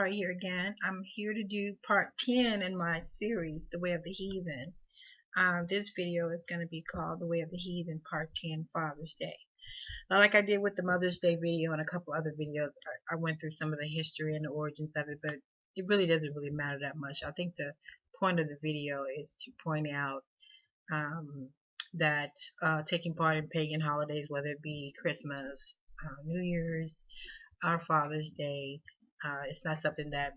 Shara here again. I'm here to do part 10 in my series, The Way of the Heathen. This video is going to be called The Way of the Heathen Part 10, Father's Day. Now, like I did with the Mother's Day video and a couple other videos, I went through some of the history and the origins of it, but it really doesn't really matter that much. I think the point of the video is to point out that taking part in pagan holidays, whether it be Christmas, New Year's, our Father's Day, it's not something that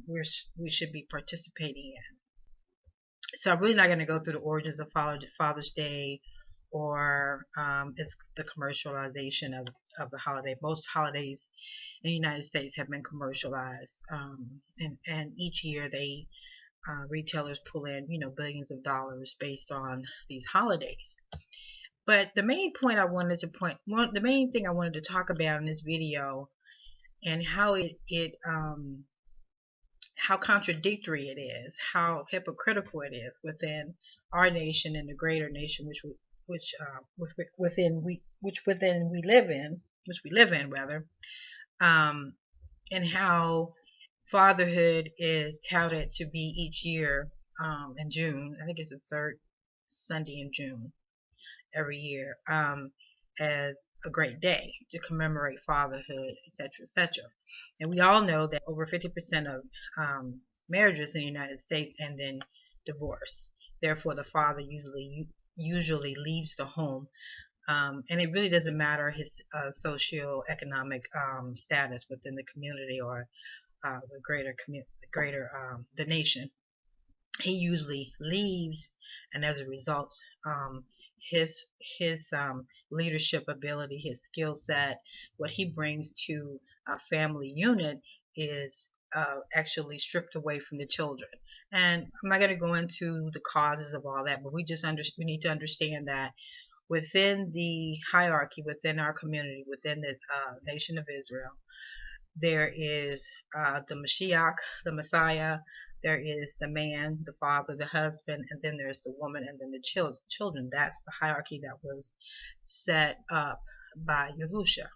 we should be participating in. So I'm really not going to go through the origins of Father's Day or it's the commercialization of the holiday. Most holidays in the United States have been commercialized, and each year they retailers pull in billions of dollars based on these holidays. But the main point I wanted to the main thing I wanted to talk about in this video, and how how contradictory it is, how hypocritical it is within our nation and the greater nation which we live in, and how fatherhood is touted to be each year in June. I think it's the third Sunday in June every year, as a great day to commemorate fatherhood, etc., etc. And we all know that over 50% of marriages in the United States end in divorce. Therefore, the father usually leaves the home, and it really doesn't matter his socio-economic status within the community or the nation. He usually leaves, and as a result, his leadership ability, his skill set, what he brings to a family unit is actually stripped away from the children. And I'm not going to go into the causes of all that, but we need to understand that within the hierarchy, within our community, within the nation of Israel, there is the Mashiach, the Messiah. There is the man, the father, the husband, and then there's the woman, and then the children. That's the hierarchy that was set up by Yahusha,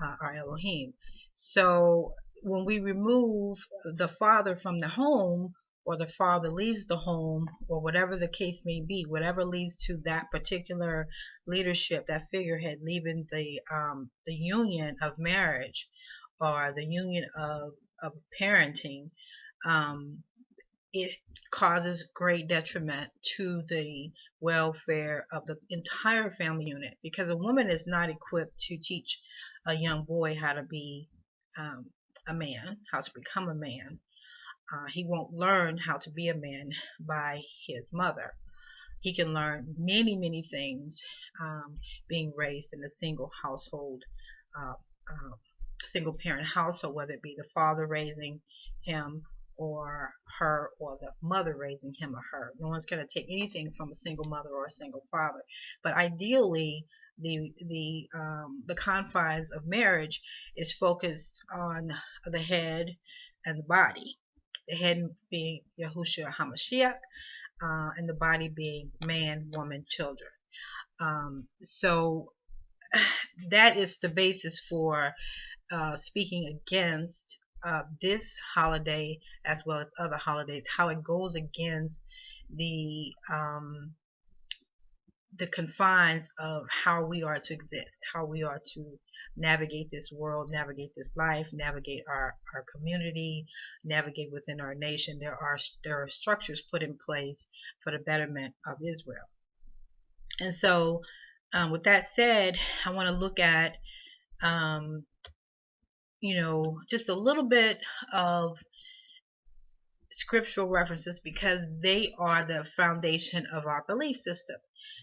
our Elohim. So when we remove the father from the home, or the father leaves the home, or whatever the case may be, whatever leads to that particular leadership, that figurehead leaving the union of marriage, or the union of parenting, it causes great detriment to the welfare of the entire family unit, because a woman is not equipped to teach a young boy how to be a man, how to become a man. He won't learn how to be a man by his mother. He can learn many things being raised in a single household, single parent household, whether it be the father raising him or her, or the mother raising him or her. No one's going to take anything from a single mother or a single father. But ideally, the confines of marriage is focused on the head and the body. The head being Yahusha Ha Mashiach, and the body being man, woman, children. So that is the basis for speaking against this holiday, as well as other holidays, how it goes against the confines of how we are to exist, how we are to navigate this world, navigate this life, navigate our community, navigate within our nation. There are structures put in place for the betterment of Israel. And so with that said, I want to look at just a little bit of scriptural references, because they are the foundation of our belief system.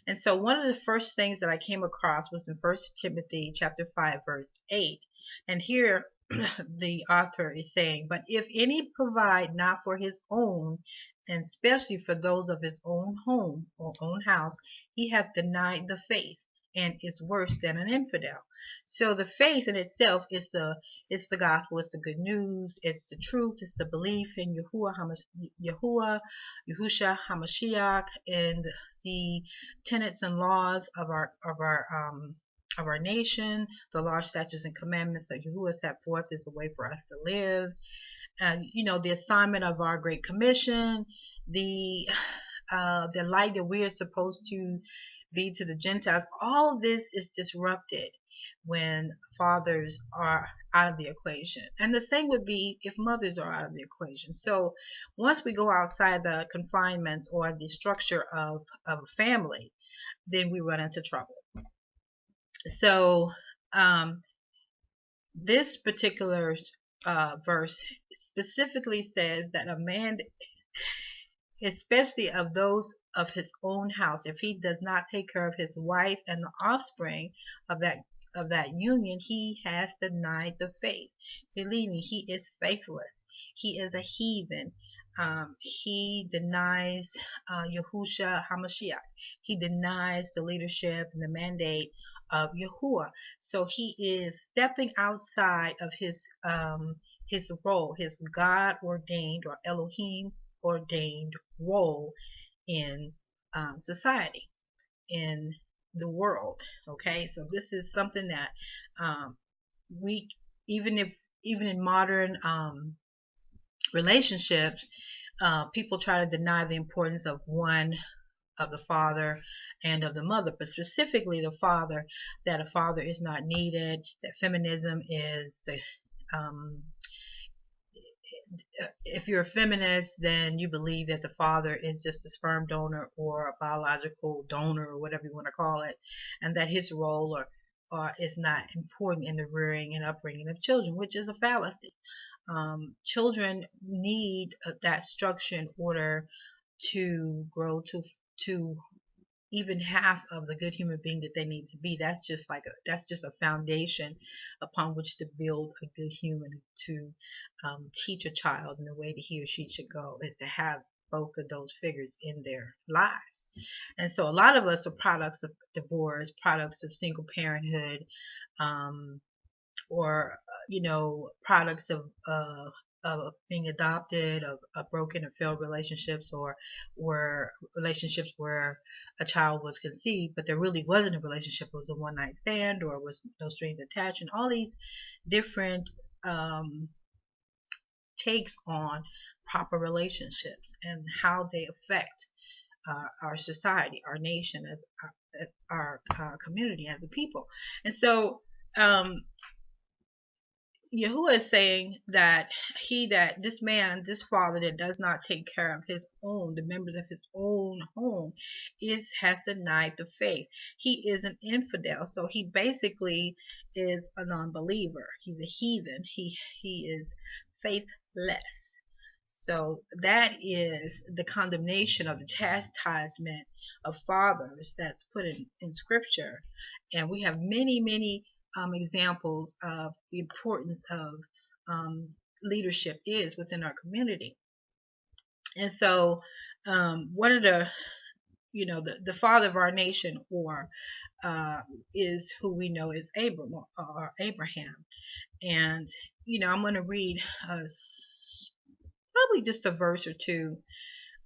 And so one of the first things that I came across was in 1 Timothy chapter 5 verse 8. And here the author is saying, "But if any provide not for his own, and especially for those of his own home or own house, he hath denied the faith, and is worse than an infidel." So the faith in itself is the gospel, it's the good news, it's the truth, it's the belief in Yahusha Ha Mashiach, and the tenets and laws of our of our nation. The law, statutes, and commandments that Yahuah set forth is the way for us to live. The assignment of our Great Commission, the light that we are supposed to be to the Gentiles. All this is disrupted when fathers are out of the equation. And the same would be if mothers are out of the equation. So once we go outside the confinements or the structure of a family, then we run into trouble. So this particular verse specifically says that a man, especially of those of his own house, if he does not take care of his wife and the offspring of that union, he has denied the faith, believing he is faithless. He is a heathen. He denies Yahusha Ha Mashiach. He denies the leadership and the mandate of Yahuah. So he is stepping outside of his role, his God ordained or Elohim ordained role in society, in the world. Okay, so this is something that we, even in modern relationships, people try to deny the importance of one, of the father and of the mother, but specifically the father, that a father is not needed, that feminism is the if you're a feminist, then you believe that the father is just a sperm donor or a biological donor or whatever you want to call it, and that his role or is not important in the rearing and upbringing of children, which is a fallacy. Children need that structure in order to grow to even half of the good human being that they need to be. That's just a foundation upon which to build a good human, to teach a child in the way that he or she should go, is to have both of those figures in their lives. And so a lot of us are products of divorce, products of single parenthood, or products of being adopted, of broken or failed relationships, or relationships where a child was conceived, but there really wasn't a relationship. It was a one-night stand, or was no strings attached, and all these different takes on proper relationships and how they affect our society, our nation, as our community, as a people. And so Yahuah is saying that this father that does not take care of the members of his own home, has denied the faith. He is an infidel, so he basically is a unbeliever. He's a heathen. He is faithless. So that is the condemnation of the chastisement of fathers that's put in scripture. And we have many examples of the importance of leadership is within our community. And so one of the father of our nation, or is who we know as Abraham. And I'm going to read probably just a verse or two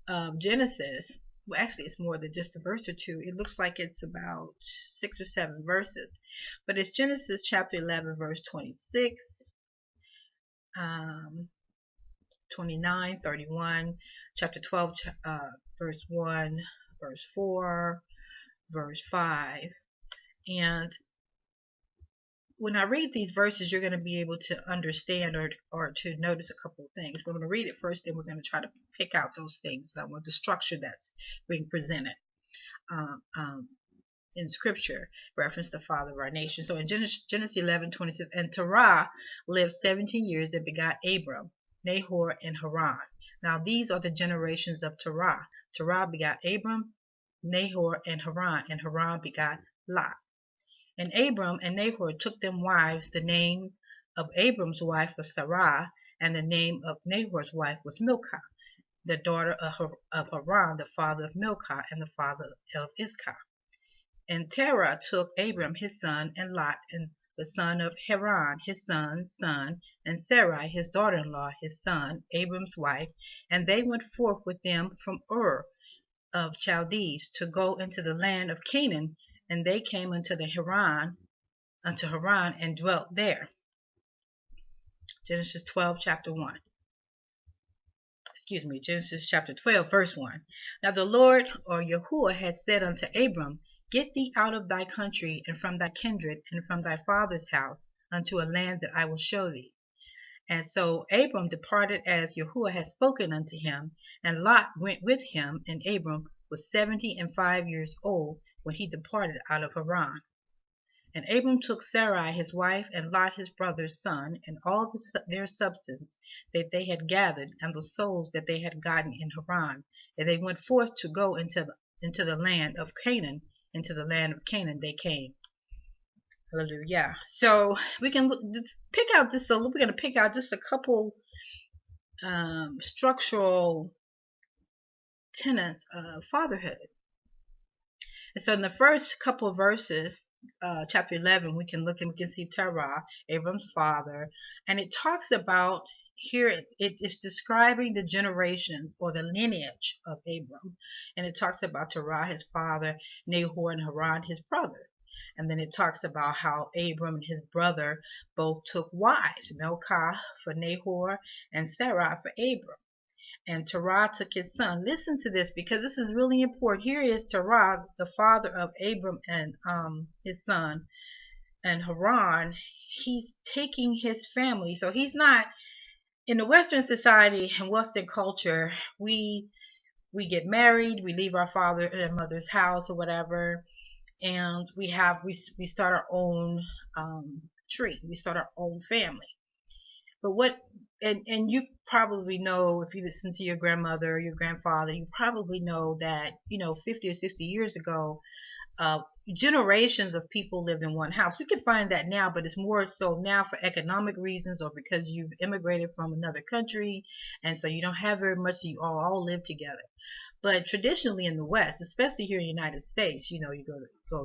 of Genesis. Well, actually, it's more than just a verse or two. It looks like it's about 6 or 7 verses. But it's Genesis chapter 11, verse 26, 29, 31, chapter 12, verse 1, verse 4, verse 5. And when I read these verses, you're going to be able to understand or to notice a couple of things. But I'm going to read it first, then we're going to try to pick out those things that I want, the structure that's being presented in scripture, reference the father of our nation. So in Genesis 11, 26, and Terah lived 17 years and begot Abram, Nahor, and Haran. Now these are the generations of Terah. Terah begot Abram, Nahor, and Haran begot Lot. And Abram and Nahor took them wives. The name of Abram's wife was Sarah, and the name of Nahor's wife was Milcah, the daughter of Haran, the father of Milcah, and the father of Iscah. And Terah took Abram his son, and Lot, and the son of Haran his son's son, and Sarai his daughter-in-law, his son, Abram's wife, and they went forth with them from Ur of Chaldees to go into the land of Canaan. And they came unto the Haran unto Haran and dwelt there. Genesis 12, chapter 1. Genesis chapter 12, verse 1. Now the Lord, or Yahuah, had said unto Abram, Get thee out of thy country, and from thy kindred, and from thy father's house, unto a land that I will show thee. And so Abram departed as Yahuah had spoken unto him, and Lot went with him, and Abram was 75 years old when he departed out of Haran. And Abram took Sarai his wife, and Lot his brother's son, and all their substance that they had gathered, and the souls that they had gotten in Haran. And they went forth to go into the land of Canaan. Into the land of Canaan they came. Hallelujah. So we can pick out just we're going to pick out just a couple structural tenets of fatherhood. And so in the first couple of verses, chapter 11, we can see Terah, Abram's father, and it talks about here, it is describing the generations or the lineage of Abram, and it talks about Terah, his father, Nahor, and Haran, his brother. And then it talks about how Abram and his brother both took wives, Milcah for Nahor and Sarai for Abram. And Terah took his son. Listen to this, because this is really important. Here is Terah, the father of Abram and his son, and Haran. He's taking his family. So he's not in the Western society and Western culture. We get married, we leave our father and mother's house or whatever, and we start our own tree. We start our own family. But what, and you probably know, if you listen to your grandmother or your grandfather, you probably know that, 50 or 60 years ago, generations of people lived in one house. We can find that now, but it's more so now for economic reasons, or because you've immigrated from another country, and so you don't have very much, so you all live together. But traditionally in the West, especially here in the United States, you go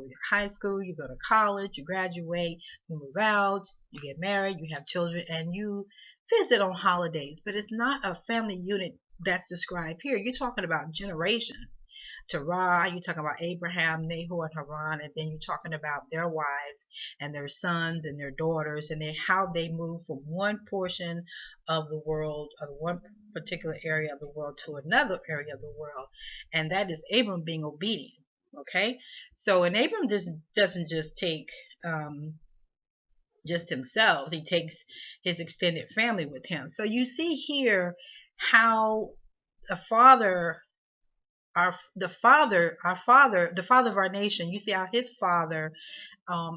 to high school, you go to college, you graduate, you move out, you get married, you have children, and you visit on holidays. But it's not a family unit that's described here. You're talking about generations. Terah, you're talking about Abraham, Nahor, and Haran, and then you're talking about their wives and their sons and their daughters, and then how they move from one portion of the world, of one particular area of the world, to another area of the world. And that is Abram being obedient. Okay, so and Abram doesn't just take just himself. He takes his extended family with him. So you see here how the father of our nation, you see how his father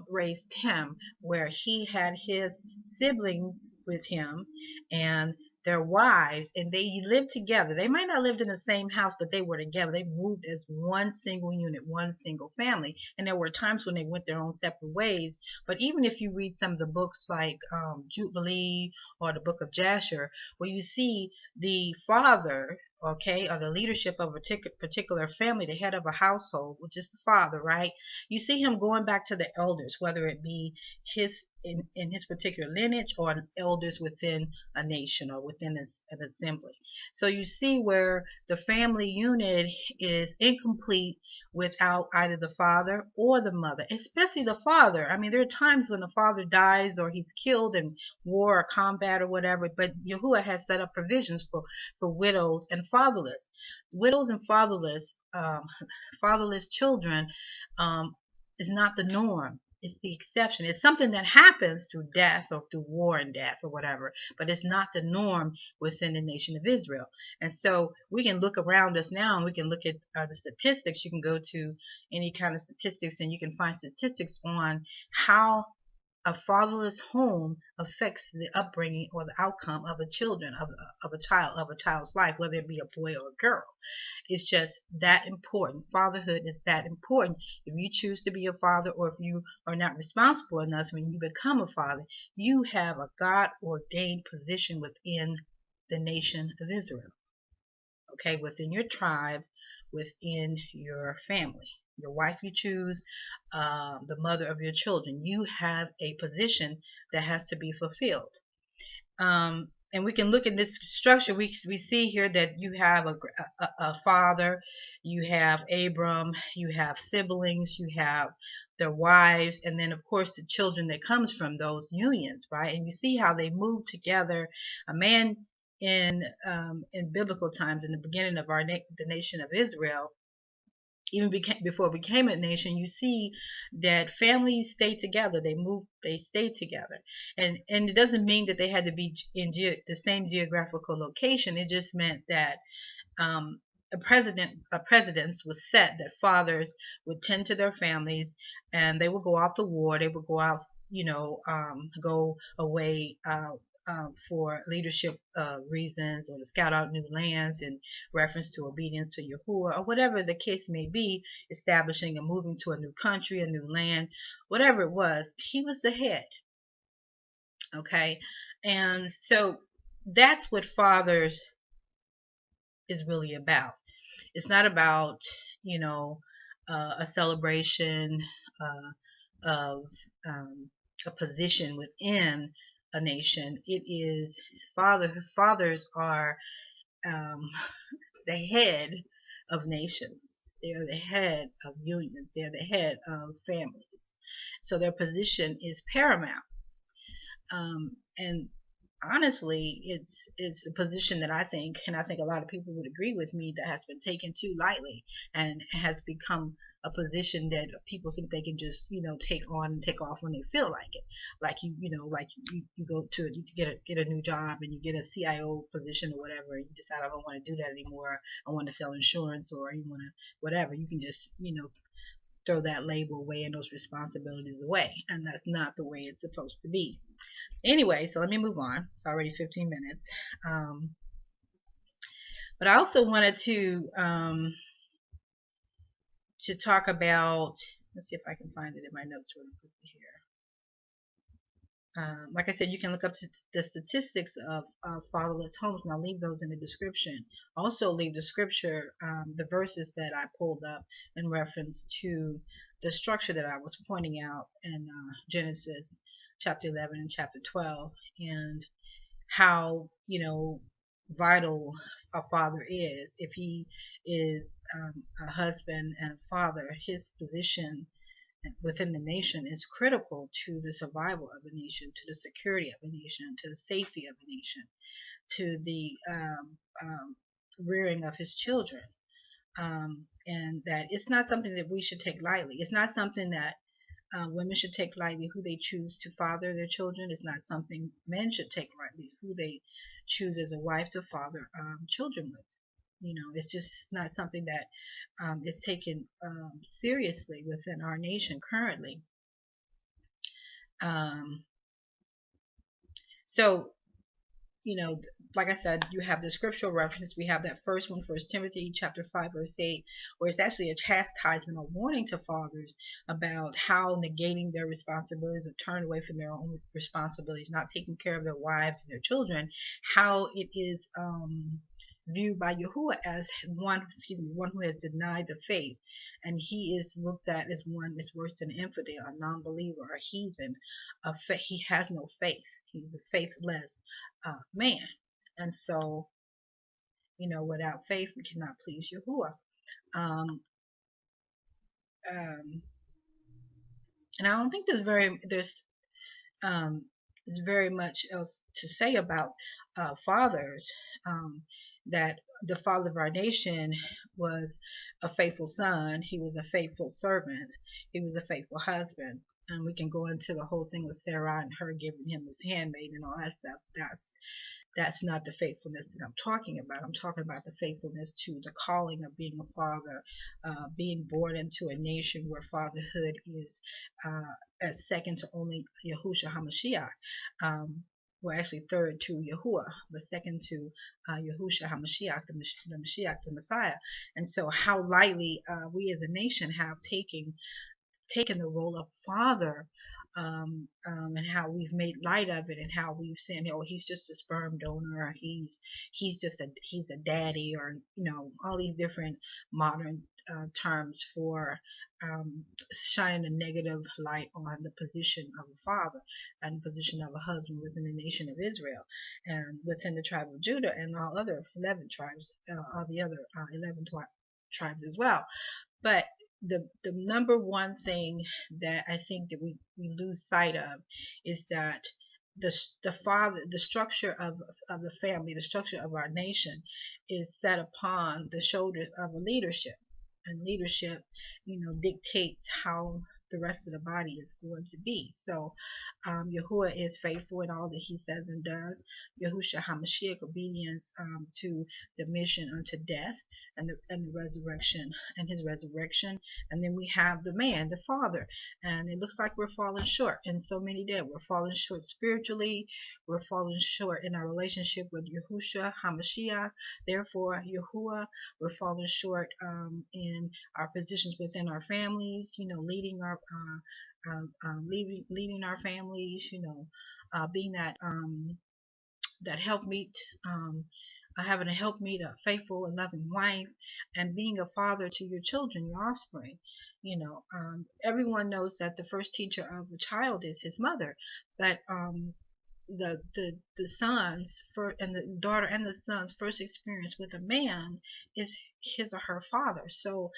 raised him, where he had his siblings with him and their wives, and they lived together. They might not have lived in the same house, but they were together. They moved as one single unit, one single family. And there were times when they went their own separate ways. But even if you read some of the books like Jubilee or the book of Jasher, where you see the father, okay, or the leadership of a particular family, the head of a household, which is the father, right? You see him going back to the elders, whether it be in his particular lineage or elders within a nation or within an assembly. So you see where the family unit is incomplete without either the father or the mother, especially the father. I mean, there are times when the father dies or he's killed in war or combat or whatever, but Yahuah has set up provisions for widows and fatherless. Widows and fatherless children is not the norm. It's the exception. It's something that happens through death or through war and death or whatever, but it's not the norm within the nation of Israel. And so we can look around us now, and we can look at the statistics. You can go to any kind of statistics, and you can find statistics on how a fatherless home affects the upbringing or the outcome of a child's life, whether it be a boy or a girl. It's just that important. Fatherhood is that important. If you choose to be a father, or if you are not responsible enough when you become a father, you have a God-ordained position within the nation of Israel. Okay, within your tribe, within your family. Your wife you choose, the mother of your children. You have a position that has to be fulfilled. and we can look at this structure. We see here that you have a father, you have Abram, you have siblings, you have their wives, and then of course the children that comes from those unions, right? And you see how they move together. A man in biblical times, in the beginning of the nation of Israel, even before it became a nation, you see that families stay together. They stay together, and it doesn't mean that they had to be in the same geographical location. It just meant that a precedence was set that fathers would tend to their families, and they would go off to war. They would go out, go away for leadership reasons, or to scout out new lands in reference to obedience to Yahuah, or whatever the case may be, establishing and moving to a new country, a new land, whatever it was. He was the head. Okay, and so that's what fathers is really about. It's not about, a celebration of a position within a nation. It is fathers are the head of nations. They are the head of unions. They are the head of families. So their position is paramount. And honestly, it's a position that I think, and I think a lot of people would agree with me, that has been taken too lightly, and has become a position that people think they can just, take on and take off when they feel like it. Like you go to you get a new job, and you get a CIO position or whatever, and you decide, I don't want to do that anymore. I want to sell insurance, or you want to whatever. You can just throw that label away and those responsibilities away, and that's not the way it's supposed to be. Anyway, so let me move on. It's already 15 minutes. But I also wanted to talk about, let's see if I can find it in my notes really quickly here. Like I said, you can look up the statistics of fatherless homes, and I'll leave those in the description. Also leave the scripture, the verses that I pulled up in reference to the structure that I was pointing out in Genesis chapter 11 and chapter 12, and how vital a father is. If he is a husband and a father, his position within the nation is critical to the survival of a nation, to the security of a nation, to the safety of a nation, to the rearing of his children. And that it's not something that we should take lightly. It's not something that women should take lightly, who they choose to father their children. It's not something men should take lightly, who they choose as a wife to father children with. It's just not something that is taken seriously within our nation currently. So, like I said, you have the scriptural reference. We have that first one, 1 Timothy chapter 5, verse 8, where it's actually a chastisement or warning to fathers about how negating their responsibilities, or turning away from their own responsibilities, not taking care of their wives and their children, how it is viewed by Yahuah as one who has denied the faith, and he is looked at as one that's worse than an infidel, a non-believer, a heathen. He has no faith. He's a faithless man, and so without faith we cannot please Yahuah. And I don't think there's very much else to say about fathers. That the father of our nation was a faithful son. He was a faithful servant. He was a faithful husband. And we can go into the whole thing with Sarah and her giving him his handmaid and all that stuff. That's not the faithfulness that I'm talking about. I'm talking about the faithfulness to the calling of being a father, being born into a nation where fatherhood is as second to only Yahusha Ha Mashiach. Well, actually third to Yahuah, but second to Yahusha Ha Mashiach, the Mashiach, the Messiah. And so how lightly we as a nation have taken the role of father and how we've made light of it, and how we've said, oh, he's just a sperm donor, or he's a daddy, or all these different modern terms for shining a negative light on the position of a father and the position of a husband within the nation of Israel and within the tribe of Judah and all other 11 tribes, all the other 11 tribes as well. But the number one thing that I think that we lose sight of is that the structure of the family, the structure of our nation, is set upon the shoulders of a leadership. And leadership, dictates how the rest of the body is going to be. So Yahuah is faithful in all that he says and does. Yahusha Ha Mashiach, obedience to the mission unto death, and the resurrection, and his resurrection. And then we have the man, the father, and it looks like we're falling short in so many days. We're falling short spiritually, we're falling short in our relationship with Yahusha Ha Mashiach, therefore Yahuah. We're falling short in our positions within our families, leading our leading our families, being that helpmeet, having a helpmeet, a faithful and loving wife, and being a father to your children, your offspring. Everyone knows that the first teacher of a child is his mother, but the sons and the daughter and the son's first experience with a man is his or her father. So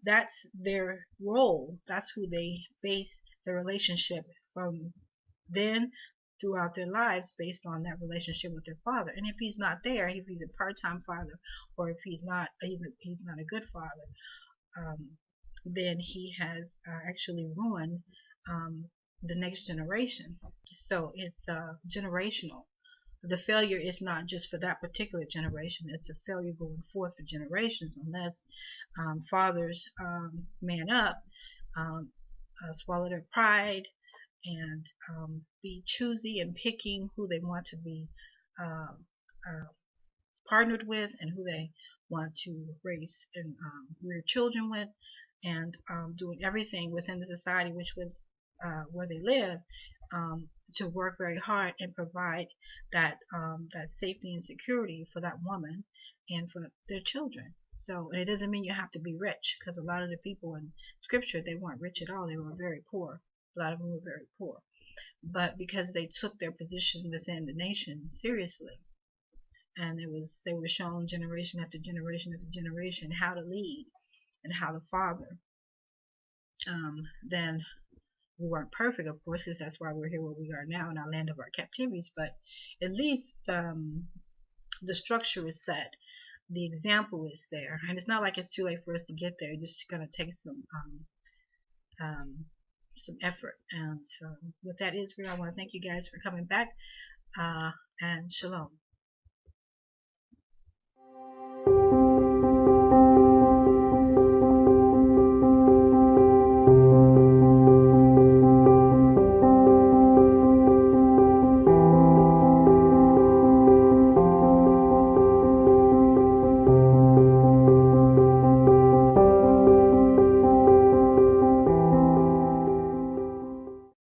that's their role. That's who they base their relationship from then throughout their lives, based on that relationship with their father. And if he's not there, if he's a part-time father, or if he's not a good father, then he has actually ruined the next generation. So it's generational. The failure is not just for that particular generation, it's a failure going forth for generations, unless fathers man up, swallow their pride, and be choosy and picking who they want to be partnered with, and who they want to raise and rear children with, and doing everything within the society where they live, to work very hard and provide that safety and security for that woman and for their children. So it doesn't mean you have to be rich, because a lot of the people in scripture, they weren't rich at all. They were very poor. A lot of them were very poor, but because they took their position within the nation seriously, and they were shown generation after generation after generation how to lead and how to father, then we weren't perfect, of course, because that's why we're here where we are now in our land of our captivities, but at least the structure is set, the example is there, and it's not like it's too late for us to get there. It's just going to take some effort. And with that, Israel, I want to thank you guys for coming back, and shalom.